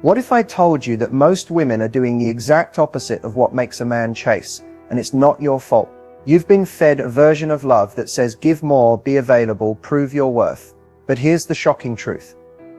What if I told you that most women are doing the exact opposite of what makes a man chase, and it's not your fault? You've been fed a version of love that says give more, be available, prove your worth. But here's the shocking truth.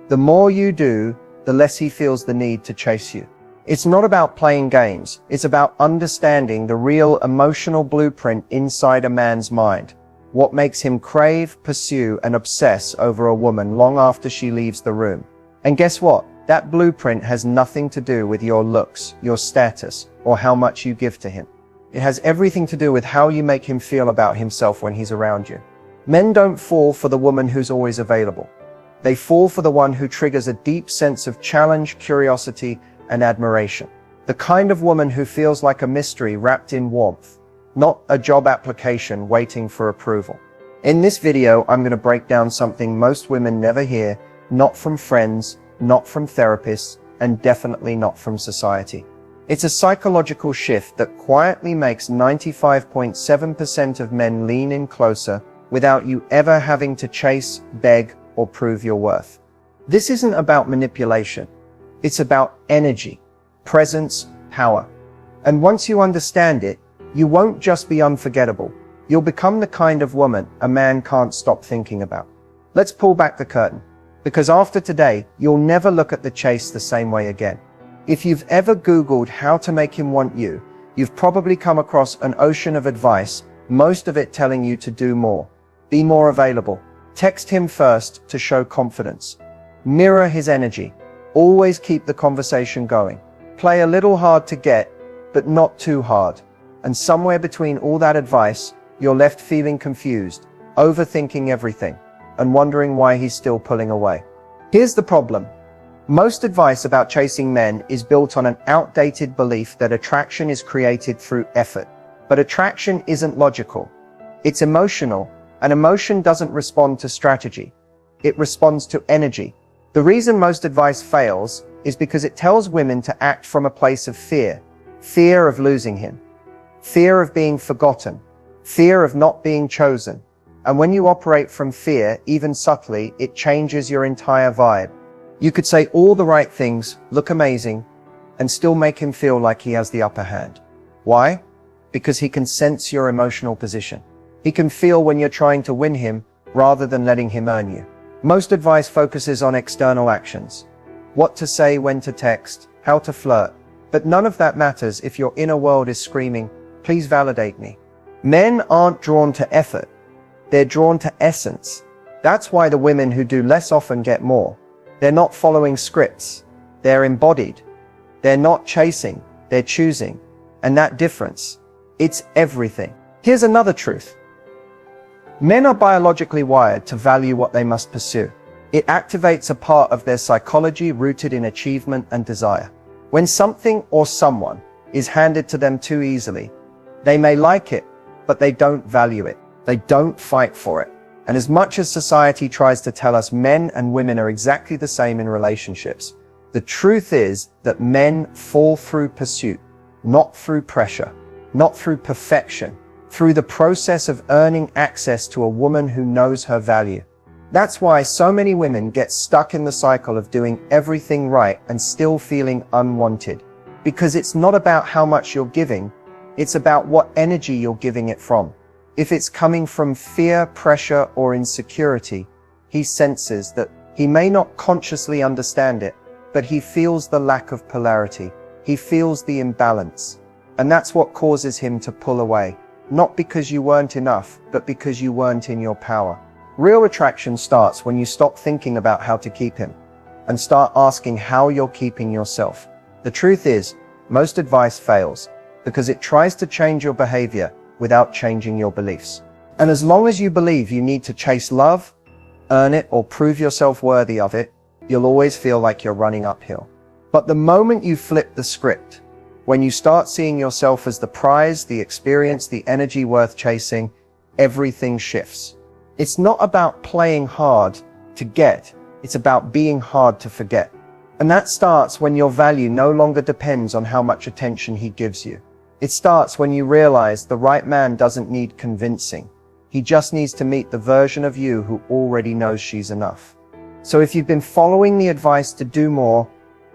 The more you do, the less he feels the need to chase you. It's not about playing games. It's about understanding the real emotional blueprint inside a man's mind. What makes him crave, pursue, and obsess over a woman long after she leaves the room. And guess what? That blueprint has nothing to do with your looks, your status, or how much you give to him. It has everything to do with how you make him feel about himself when he's around you. Men don't fall for the woman who's always available. They fall for the one who triggers a deep sense of challenge, curiosity, and admiration. The kind of woman who feels like a mystery wrapped in warmth, not a job application waiting for approval. In this video, I'm going to break down something most women never hear, not from friends, not from therapists, and definitely not from society. It's a psychological shift that quietly makes 95.7% of men lean in closer without you ever having to chase, beg, or prove your worth. This isn't about manipulation. It's about energy, presence, power. And once you understand it, you won't just be unforgettable. You'll become the kind of woman a man can't stop thinking about. Let's pull back the curtain, because after today, you'll never look at the chase the same way again. If you've ever Googled how to make him want you, you've probably come across an ocean of advice, most of it telling you to do more. Be more available. Text him first to show confidence. Mirror his energy. Always keep the conversation going. Play a little hard to get, but not too hard. And somewhere between all that advice, you're left feeling confused, overthinking everything, and wondering why he's still pulling away. Here's the problem. Most advice about chasing men is built on an outdated belief that attraction is created through effort. But attraction isn't logical. It's emotional, and emotion doesn't respond to strategy. It responds to energy. The reason most advice fails is because it tells women to act from a place of fear. Fear of losing him. Fear of being forgotten. Fear of not being chosen. And when you operate from fear, even subtly, it changes your entire vibe. You could say all the right things, look amazing, and still make him feel like he has the upper hand. Why? Because he can sense your emotional position. He can feel when you're trying to win him rather than letting him earn you. Most advice focuses on external actions. What to say, when to text, how to flirt. But none of that matters if your inner world is screaming, please validate me. Men aren't drawn to effort. They're drawn to essence. That's why the women who do less often get more. They're not following scripts. They're embodied. They're not chasing. They're choosing. And that difference, it's everything. Here's another truth. Men are biologically wired to value what they must pursue. It activates a part of their psychology rooted in achievement and desire. When something or someone is handed to them too easily, they may like it, but they don't value it. They don't fight for it. And as much as society tries to tell us men and women are exactly the same in relationships, the truth is that men fall through pursuit, not through pressure, not through perfection, through the process of earning access to a woman who knows her value. That's why so many women get stuck in the cycle of doing everything right and still feeling unwanted. Because it's not about how much you're giving, it's about what energy you're giving it from. If it's coming from fear, pressure, or insecurity, he senses that. He may not consciously understand it, but he feels the lack of polarity. He feels the imbalance. And that's what causes him to pull away. Not because you weren't enough, but because you weren't in your power. Real attraction starts when you stop thinking about how to keep him and start asking how you're keeping yourself. The truth is, most advice fails because it tries to change your behavior without changing your beliefs. And as long as you believe you need to chase love, earn it, or prove yourself worthy of it, you'll always feel like you're running uphill. But the moment you flip the script, when you start seeing yourself as the prize, the experience, the energy worth chasing, everything shifts. It's not about playing hard to get, it's about being hard to forget. And that starts when your value no longer depends on how much attention he gives you. It starts when you realize the right man doesn't need convincing. He just needs to meet the version of you who already knows she's enough. So if you've been following the advice to do more,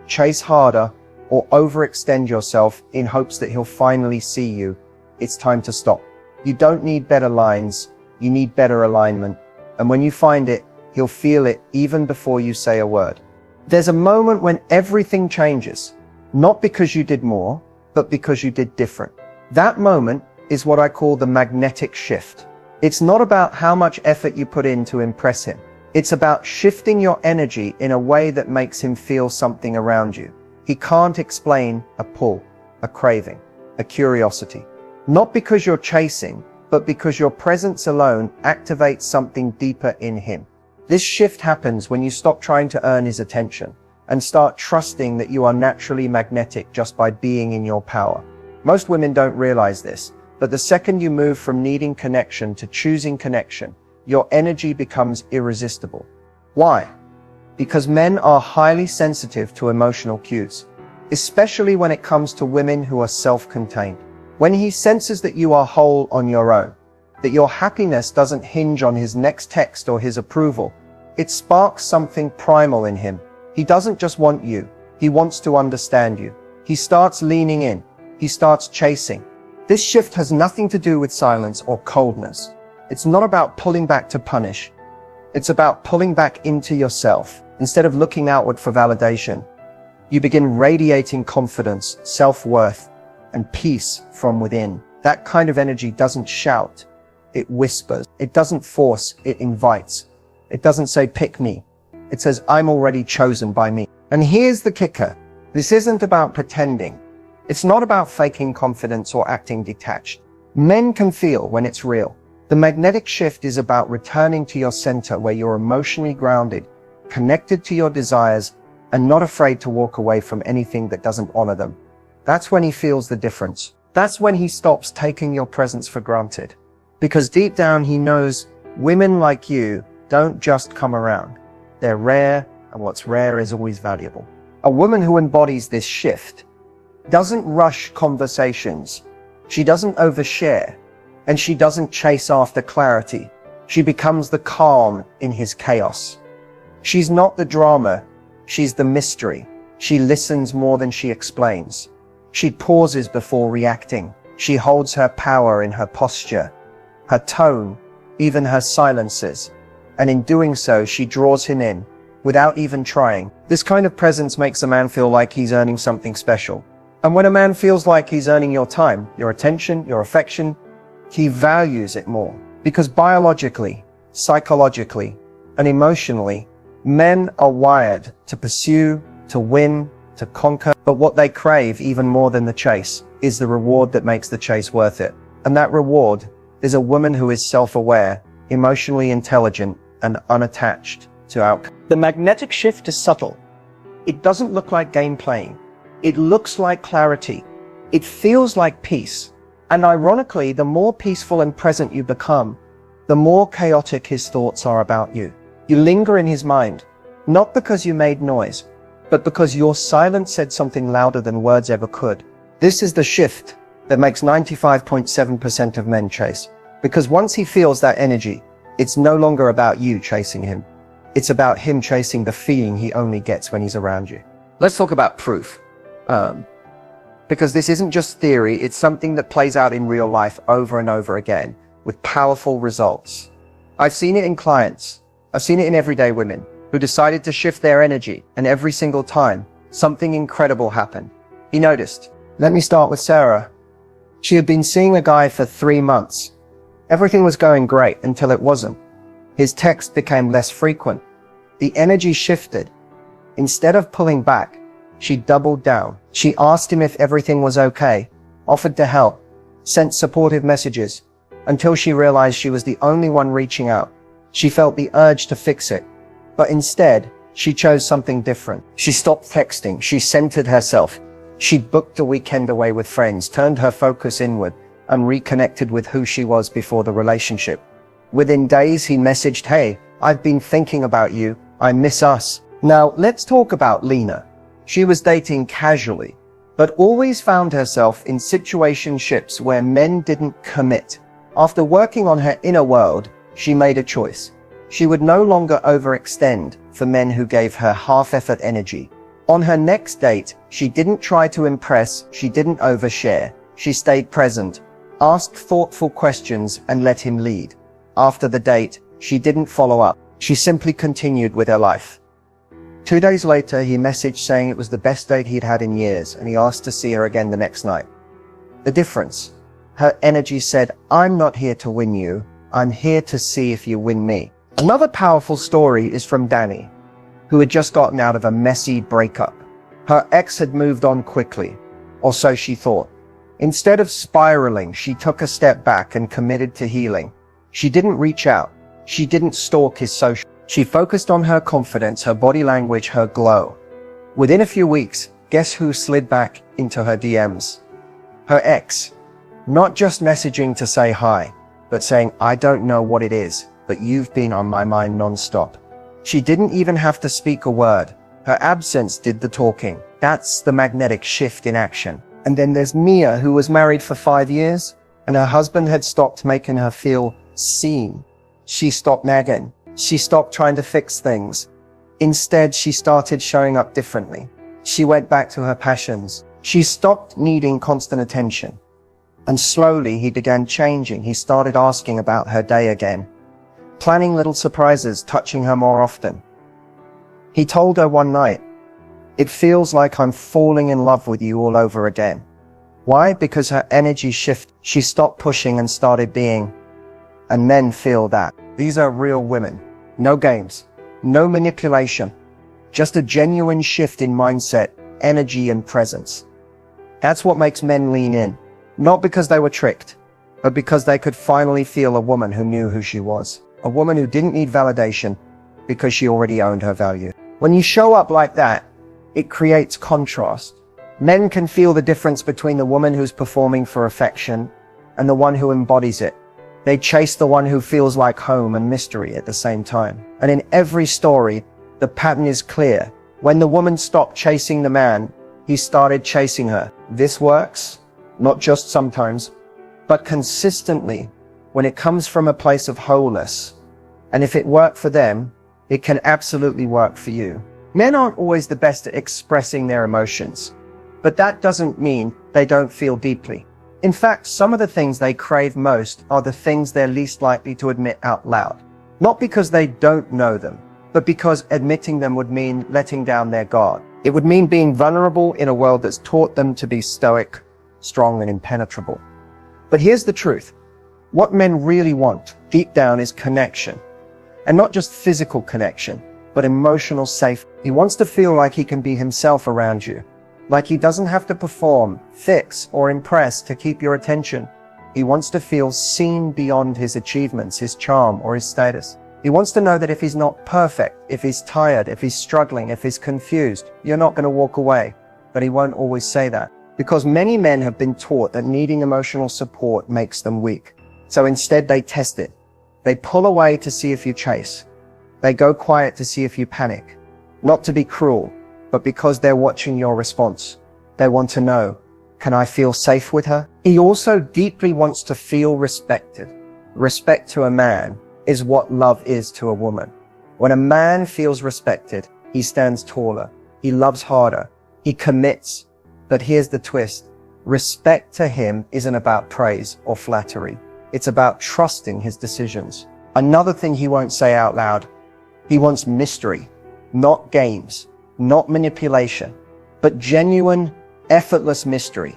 chase harder, or overextend yourself in hopes that he'll finally see you, it's time to stop. You don't need better lines, you need better alignment. And when you find it, he'll feel it even before you say a word. There's a moment when everything changes, not because you did more, but because you did different. That moment is what I call the magnetic shift. It's not about how much effort you put in to impress him. It's about shifting your energy in a way that makes him feel something around you. He can't explain a pull, a craving, a curiosity. Not because you're chasing, but because your presence alone activates something deeper in him. This shift happens when you stop trying to earn his attention and start trusting that you are naturally magnetic just by being in your power. Most women don't realize this, but the second you move from needing connection to choosing connection, your energy becomes irresistible. Why? Because men are highly sensitive to emotional cues, especially when it comes to women who are self-contained. When he senses that you are whole on your own, that your happiness doesn't hinge on his next text or his approval, it sparks something primal in him. He doesn't just want you, he wants to understand you. He starts leaning in, he starts chasing. This shift has nothing to do with silence or coldness. It's not about pulling back to punish. It's about pulling back into yourself. Instead of looking outward for validation, you begin radiating confidence, self-worth, and peace from within. That kind of energy doesn't shout, it whispers. It doesn't force, it invites. It doesn't say, pick me. It says, I'm already chosen by me. And here's the kicker. This isn't about pretending. It's not about faking confidence or acting detached. Men can feel when it's real. The magnetic shift is about returning to your center where you're emotionally grounded, connected to your desires, and not afraid to walk away from anything that doesn't honor them. That's when he feels the difference. That's when he stops taking your presence for granted. Because deep down he knows women like you don't just come around. They're rare, and what's rare is always valuable. A woman who embodies this shift doesn't rush conversations. She doesn't overshare, and she doesn't chase after clarity. She becomes the calm in his chaos. She's not the drama, she's the mystery. She listens more than she explains. She pauses before reacting. She holds her power in her posture, her tone, even her silences. And in doing so, she draws him in, without even trying. This kind of presence makes a man feel like he's earning something special. And when a man feels like he's earning your time, your attention, your affection, he values it more. Because biologically, psychologically, and emotionally, men are wired to pursue, to win, to conquer. But what they crave even more than the chase is the reward that makes the chase worth it. And that reward is a woman who is self-aware, emotionally intelligent, and unattached to outcome. The magnetic shift is subtle. It doesn't look like game playing. It looks like clarity. It feels like peace. And ironically, the more peaceful and present you become, the more chaotic his thoughts are about you. You linger in his mind, not because you made noise, but because your silence said something louder than words ever could. This is the shift that makes 95.7% of men chase. Because once he feels that energy, it's no longer about you chasing him. It's about him chasing the feeling he only gets when he's around you. Let's talk about proof. Because this isn't just theory, it's something that plays out in real life over and over again with powerful results. I've seen it in clients. I've seen it in everyday women who decided to shift their energy, and every single time, something incredible happened. He noticed. Let me start with Sarah. She had been seeing a guy for 3 months. Everything was going great until it wasn't. His texts became less frequent. The energy shifted. Instead of pulling back, she doubled down. She asked him if everything was okay, offered to help, sent supportive messages, until she realized she was the only one reaching out. She felt the urge to fix it, but instead, she chose something different. She stopped texting. She centered herself. She booked a weekend away with friends, turned her focus inward, and reconnected with who she was before the relationship. Within days, he messaged, "Hey, I've been thinking about you. I miss us." Now, let's talk about Lena. She was dating casually, but always found herself in situationships where men didn't commit. After working on her inner world, she made a choice. She would no longer overextend for men who gave her half-effort energy. On her next date, she didn't try to impress, she didn't overshare. She stayed present, asked thoughtful questions, and let him lead. After the date, she didn't follow up. She simply continued with her life. 2 days later, he messaged saying it was the best date he'd had in years, and he asked to see her again the next night. The difference? Her energy said, "I'm not here to win you. I'm here to see if you win me." Another powerful story is from Danny, who had just gotten out of a messy breakup. Her ex had moved on quickly, or so she thought. Instead of spiraling, she took a step back and committed to healing. She didn't reach out. She didn't stalk his social. She focused on her confidence, her body language, her glow. Within a few weeks, guess who slid back into her DMs? Her ex. Not just messaging to say hi, but saying, "I don't know what it is, but you've been on my mind non-stop." She didn't even have to speak a word. Her absence did the talking. That's the magnetic shift in action. And then there's Mia, who was married for 5 years, and her husband had stopped making her feel seen. She stopped nagging. She stopped trying to fix things. Instead, she started showing up differently. She went back to her passions. She stopped needing constant attention. And slowly, he began changing. He started asking about her day again, planning little surprises, touching her more often. He told her one night, "It feels like I'm falling in love with you all over again." Why? Because her energy shifted. She stopped pushing and started being. And men feel that. These are real women. No games. No manipulation. Just a genuine shift in mindset, energy, and presence. That's what makes men lean in. Not because they were tricked, but because they could finally feel a woman who knew who she was. A woman who didn't need validation because she already owned her value. When you show up like that, it creates contrast. Men can feel the difference between the woman who's performing for affection and the one who embodies it. They chase the one who feels like home and mystery at the same time. And in every story, the pattern is clear. When the woman stopped chasing the man, he started chasing her. This works, not just sometimes, but consistently when it comes from a place of wholeness. And if it worked for them, it can absolutely work for you. Men aren't always the best at expressing their emotions, but that doesn't mean they don't feel deeply. In fact, some of the things they crave most are the things they're least likely to admit out loud. Not because they don't know them, but because admitting them would mean letting down their guard. It would mean being vulnerable in a world that's taught them to be stoic, strong, and impenetrable. But here's the truth. What men really want, deep down, is connection. And not just physical connection, but emotional safety. He wants to feel like he can be himself around you. Like he doesn't have to perform, fix, or impress to keep your attention. He wants to feel seen beyond his achievements, his charm, or his status. He wants to know that if he's not perfect, if he's tired, if he's struggling, if he's confused, you're not going to walk away. But he won't always say that. Because many men have been taught that needing emotional support makes them weak. So instead they test it. They pull away to see if you chase. They go quiet to see if you panic. Not to be cruel, but because they're watching your response. They want to know, can I feel safe with her? He also deeply wants to feel respected. Respect to a man is what love is to a woman. When a man feels respected, he stands taller, he loves harder, he commits. But here's the twist. Respect to him isn't about praise or flattery. It's about trusting his decisions. Another thing he won't say out loud, he wants mystery, not games. Not manipulation, but genuine, effortless mystery.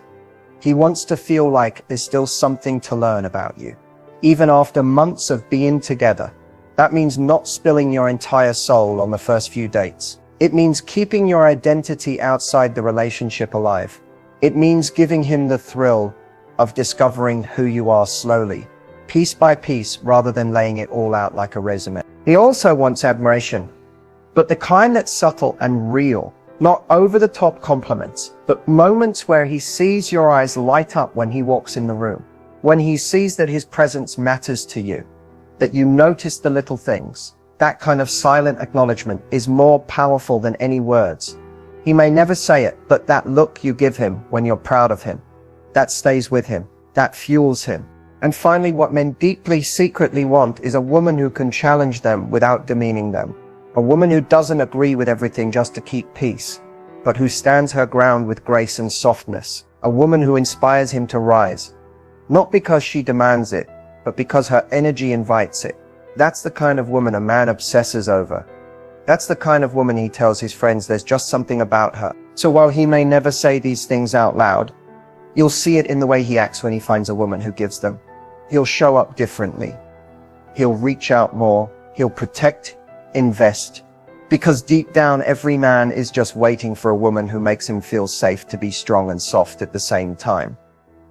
He wants to feel like there's still something to learn about you, even after months of being together. That means not spilling your entire soul on the first few dates. It means keeping your identity outside the relationship alive. It means giving him the thrill of discovering who you are slowly, piece by piece, rather than laying it all out like a resume. He also wants admiration. But the kind that's subtle and real, not over-the-top compliments, but moments where he sees your eyes light up when he walks in the room, when he sees that his presence matters to you, that you notice the little things. That kind of silent acknowledgement is more powerful than any words. He may never say it, but that look you give him when you're proud of him, that stays with him, that fuels him. And finally, what men deeply, secretly want is a woman who can challenge them without demeaning them. A woman who doesn't agree with everything just to keep peace, but who stands her ground with grace and softness. A woman who inspires him to rise. Not because she demands it, but because her energy invites it. That's the kind of woman a man obsesses over. That's the kind of woman he tells his friends there's just something about her. So while he may never say these things out loud, you'll see it in the way he acts when he finds a woman who gives them. He'll show up differently. He'll reach out more. He'll protect, invest. Because deep down, every man is just waiting for a woman who makes him feel safe to be strong and soft at the same time.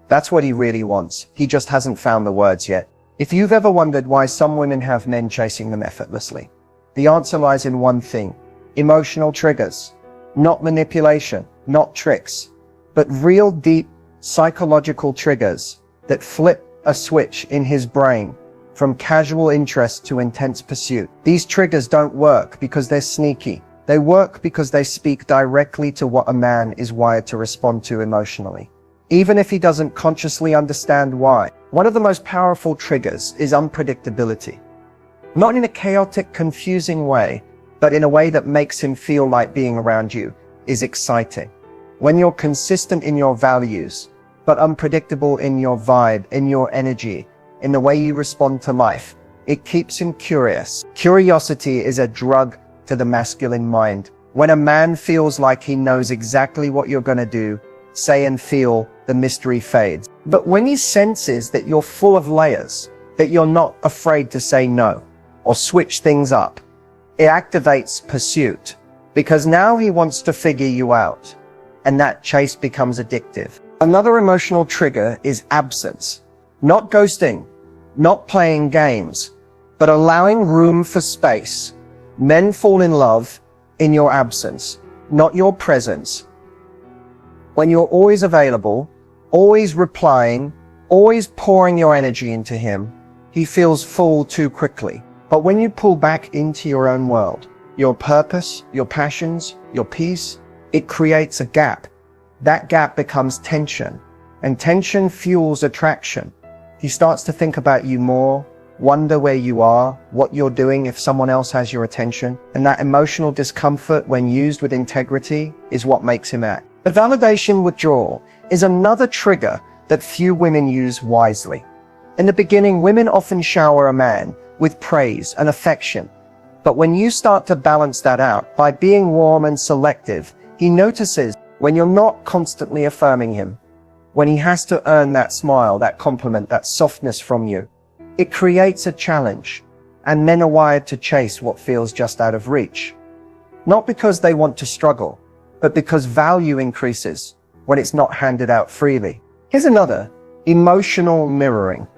That's what he really wants. He just hasn't found the words yet. If you've ever wondered why some women have men chasing them effortlessly, the answer lies in one thing: emotional triggers. Not manipulation, not tricks, but real deep psychological triggers that flip a switch in his brain from casual interest to intense pursuit. These triggers don't work because they're sneaky. They work because they speak directly to what a man is wired to respond to emotionally, even if he doesn't consciously understand why. One of the most powerful triggers is unpredictability. Not in a chaotic, confusing way, but in a way that makes him feel like being around you is exciting. When you're consistent in your values, but unpredictable in your vibe, in your energy, in the way you respond to life, it keeps him curious. Curiosity is a drug to the masculine mind. When a man feels like he knows exactly what you're gonna do, say and feel, the mystery fades. But when he senses that you're full of layers, that you're not afraid to say no or switch things up, it activates pursuit, because now he wants to figure you out, and that chase becomes addictive. Another emotional trigger is absence. Not ghosting, not playing games, but allowing room for space. Men fall in love in your absence, not your presence. When you're always available, always replying, always pouring your energy into him, he feels full too quickly. But when you pull back into your own world, your purpose, your passions, your peace, it creates a gap. That gap becomes tension, and tension fuels attraction. He starts to think about you more, wonder where you are, what you're doing if someone else has your attention, and that emotional discomfort, when used with integrity, is what makes him act. The validation withdrawal is another trigger that few women use wisely. In the beginning, women often shower a man with praise and affection. But when you start to balance that out by being warm and selective, he notices when you're not constantly affirming him, when he has to earn that smile, that compliment, that softness from you. It creates a challenge, and men are wired to chase what feels just out of reach. Not because they want to struggle, but because value increases when it's not handed out freely. Here's another: emotional mirroring.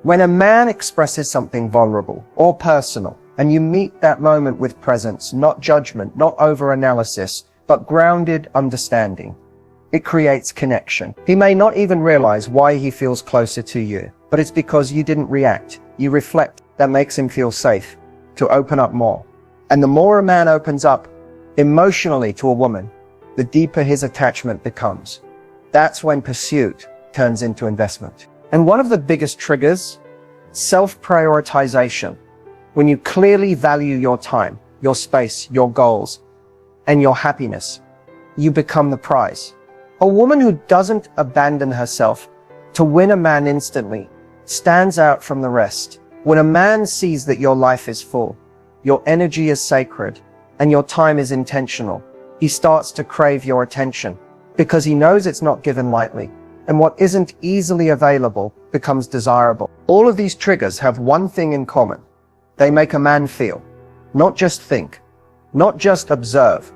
When a man expresses something vulnerable or personal, and you meet that moment with presence, not judgment, not over-analysis, but grounded understanding, it creates connection. He may not even realize why he feels closer to you, but it's because you didn't react. You reflect. That makes him feel safe to open up more. And the more a man opens up emotionally to a woman, the deeper his attachment becomes. That's when pursuit turns into investment. And one of the biggest triggers, self-prioritization. When you clearly value your time, your space, your goals, and your happiness, you become the prize. A woman who doesn't abandon herself to win a man instantly stands out from the rest. When a man sees that your life is full, your energy is sacred, and your time is intentional, he starts to crave your attention because he knows it's not given lightly. And what isn't easily available becomes desirable. All of these triggers have one thing in common. They make a man feel, not just think, not just observe,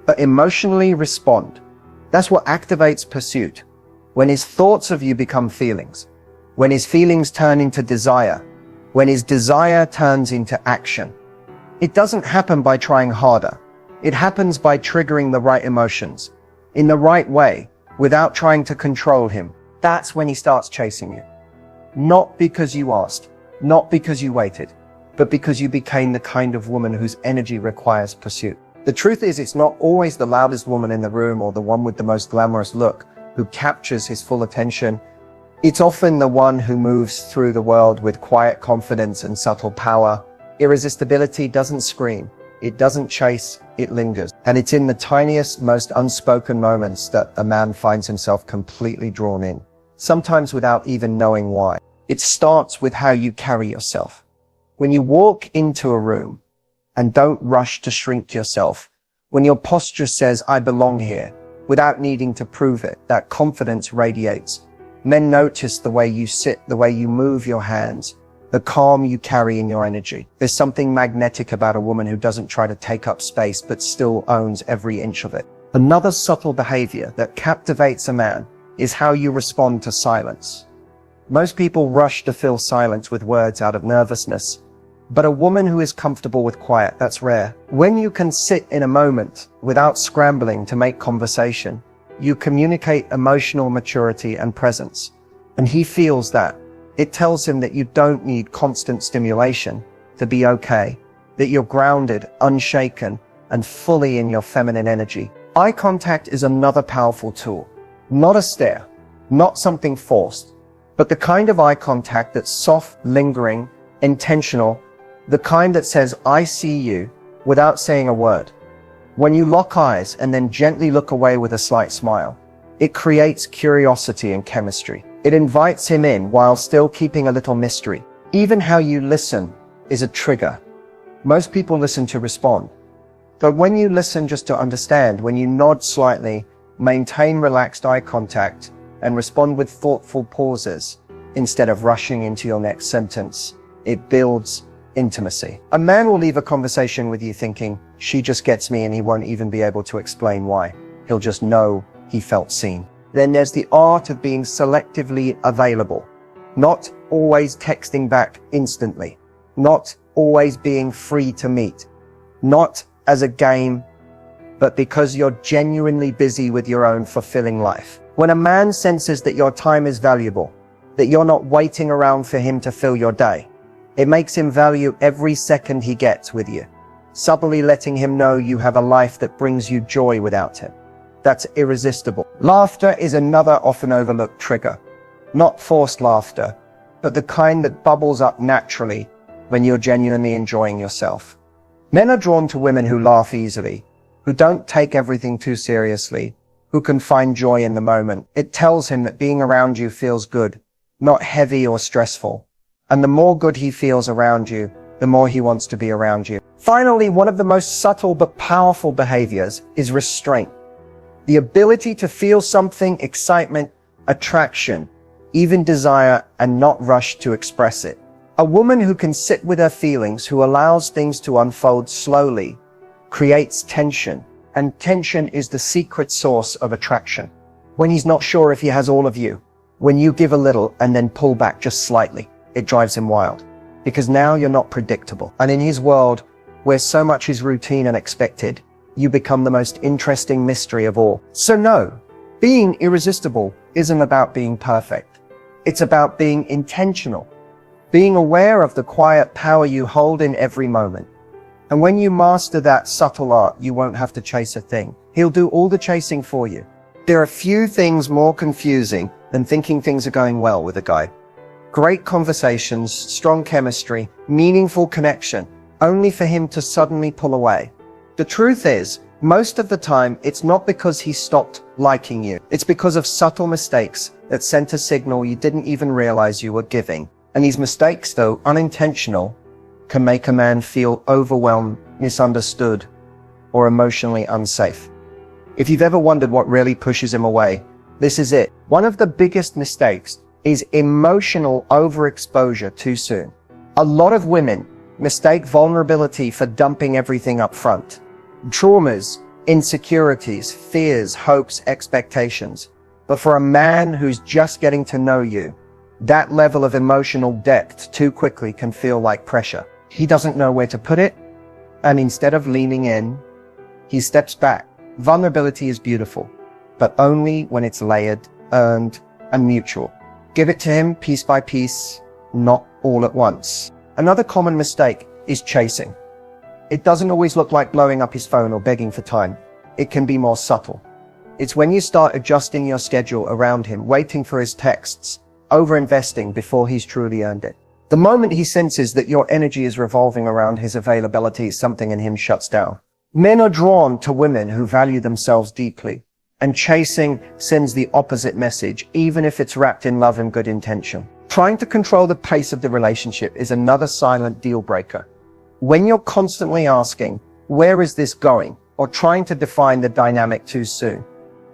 but emotionally respond. That's what activates pursuit. When his thoughts of you become feelings, when his feelings turn into desire, when his desire turns into action. It doesn't happen by trying harder. It happens by triggering the right emotions in the right way, without trying to control him. That's when he starts chasing you. Not because you asked, not because you waited, but because you became the kind of woman whose energy requires pursuit. The truth is, it's not always the loudest woman in the room or the one with the most glamorous look who captures his full attention. It's often the one who moves through the world with quiet confidence and subtle power. Irresistibility doesn't scream. It doesn't chase, it lingers. And it's in the tiniest, most unspoken moments that a man finds himself completely drawn in, sometimes without even knowing why. It starts with how you carry yourself. When you walk into a room and don't rush to shrink yourself, when your posture says, I belong here, without needing to prove it, that confidence radiates. Men notice the way you sit, the way you move your hands, the calm you carry in your energy. There's something magnetic about a woman who doesn't try to take up space, but still owns every inch of it. Another subtle behavior that captivates a man is how you respond to silence. Most people rush to fill silence with words out of nervousness, but a woman who is comfortable with quiet, that's rare. When you can sit in a moment without scrambling to make conversation, you communicate emotional maturity and presence. And he feels that. It tells him that you don't need constant stimulation to be okay, that you're grounded, unshaken, and fully in your feminine energy. Eye contact is another powerful tool. Not a stare, not something forced, but the kind of eye contact that's soft, lingering, intentional, the kind that says, I see you, without saying a word. When you lock eyes and then gently look away with a slight smile, it creates curiosity and chemistry. It invites him in while still keeping a little mystery. Even how you listen is a trigger. Most people listen to respond. But when you listen just to understand, when you nod slightly, maintain relaxed eye contact, and respond with thoughtful pauses, instead of rushing into your next sentence, it builds intimacy. A man will leave a conversation with you thinking, she just gets me, and he won't even be able to explain why. He'll just know he felt seen. Then there's the art of being selectively available, not always texting back instantly, not always being free to meet, not as a game, but because you're genuinely busy with your own fulfilling life. When a man senses that your time is valuable, that you're not waiting around for him to fill your day, it makes him value every second he gets with you, subtly letting him know you have a life that brings you joy without him. That's irresistible. Laughter is another often overlooked trigger. Not forced laughter, but the kind that bubbles up naturally when you're genuinely enjoying yourself. Men are drawn to women who laugh easily, who don't take everything too seriously, who can find joy in the moment. It tells him that being around you feels good, not heavy or stressful. And the more good he feels around you, the more he wants to be around you. Finally, one of the most subtle but powerful behaviors is restraint. The ability to feel something, excitement, attraction, even desire, and not rush to express it. A woman who can sit with her feelings, who allows things to unfold slowly, creates tension. And tension is the secret source of attraction. When he's not sure if he has all of you, when you give a little and then pull back just slightly, it drives him wild. Because now you're not predictable. And in his world, where so much is routine and expected, you become the most interesting mystery of all. So no, being irresistible isn't about being perfect. It's about being intentional, being aware of the quiet power you hold in every moment. And when you master that subtle art, you won't have to chase a thing. He'll do all the chasing for you. There are few things more confusing than thinking things are going well with a guy. Great conversations, strong chemistry, meaningful connection, only for him to suddenly pull away. The truth is, most of the time, it's not because he stopped liking you. It's because of subtle mistakes that sent a signal you didn't even realize you were giving. And these mistakes, though unintentional, can make a man feel overwhelmed, misunderstood, or emotionally unsafe. If you've ever wondered what really pushes him away, this is it. One of the biggest mistakes is emotional overexposure too soon. A lot of women mistake vulnerability for dumping everything up front. Traumas, insecurities, fears, hopes, expectations. But for a man who's just getting to know you, that level of emotional depth too quickly can feel like pressure. He doesn't know where to put it, and instead of leaning in, he steps back. Vulnerability is beautiful, but only when it's layered, earned, and mutual. Give it to him piece by piece, not all at once. Another common mistake is chasing. It doesn't always look like blowing up his phone or begging for time. It can be more subtle. It's when you start adjusting your schedule around him, waiting for his texts, over-investing before he's truly earned it. The moment he senses that your energy is revolving around his availability, something in him shuts down. Men are drawn to women who value themselves deeply, and chasing sends the opposite message, even if it's wrapped in love and good intention. Trying to control the pace of the relationship is another silent deal breaker. When you're constantly asking, "Where is this going?" or trying to define the dynamic too soon,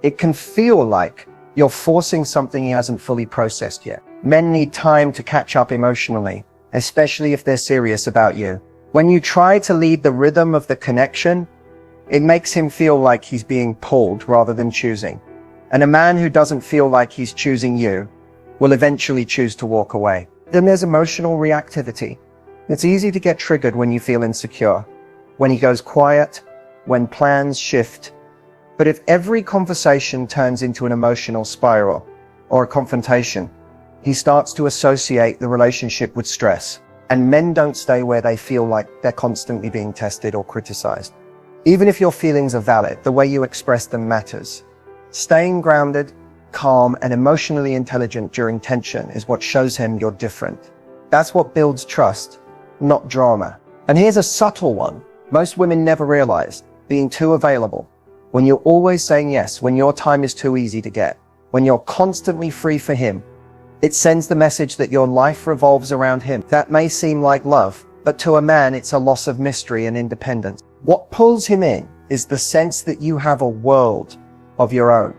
it can feel like you're forcing something he hasn't fully processed yet. Men need time to catch up emotionally, especially if they're serious about you. When you try to lead the rhythm of the connection, it makes him feel like he's being pulled rather than choosing. And a man who doesn't feel like he's choosing you will eventually choose to walk away. Then there's emotional reactivity. It's easy to get triggered when you feel insecure, when he goes quiet, when plans shift. But if every conversation turns into an emotional spiral or a confrontation, he starts to associate the relationship with stress. And men don't stay where they feel like they're constantly being tested or criticized. Even if your feelings are valid, the way you express them matters. Staying grounded, calm, and emotionally intelligent during tension is what shows him you're different. That's what builds trust, not drama. And here's a subtle one most women never realize: being too available. When you're always saying yes, when your time is too easy to get, when you're constantly free for him, it sends the message that your life revolves around him. That may seem like love, but to a man, it's a loss of mystery and independence. What pulls him in is the sense that you have a world of your own,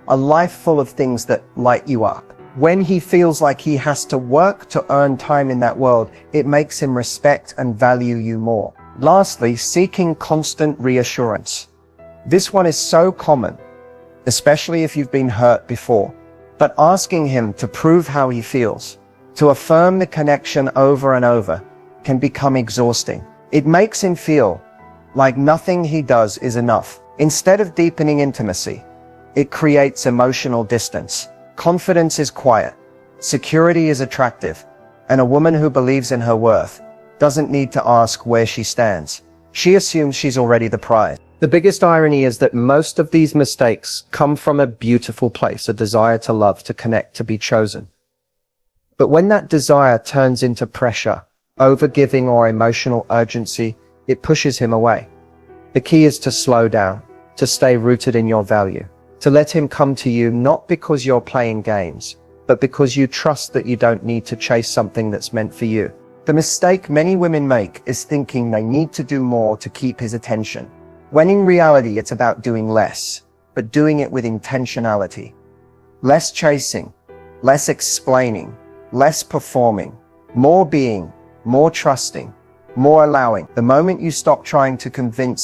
a life full of things that light you up. When he feels like he has to work to earn time in that world, it makes him respect and value you more. Lastly, seeking constant reassurance. This one is so common, especially if you've been hurt before. But asking him to prove how he feels, to affirm the connection over and over, can become exhausting. It makes him feel like nothing he does is enough. Instead of deepening intimacy, it creates emotional distance. Confidence is quiet, security is attractive, and a woman who believes in her worth doesn't need to ask where she stands. She assumes she's already the prize. The biggest irony is that most of these mistakes come from a beautiful place, a desire to love, to connect, to be chosen. But when that desire turns into pressure, overgiving, or emotional urgency, it pushes him away. The key is to slow down, to stay rooted in your value, to let him come to you not because you're playing games, but because you trust that you don't need to chase something that's meant for you. The mistake many women make is thinking they need to do more to keep his attention, when in reality it's about doing less, but doing it with intentionality. Less chasing, less explaining, less performing, more being, more trusting, more allowing. The moment you stop trying to convince someone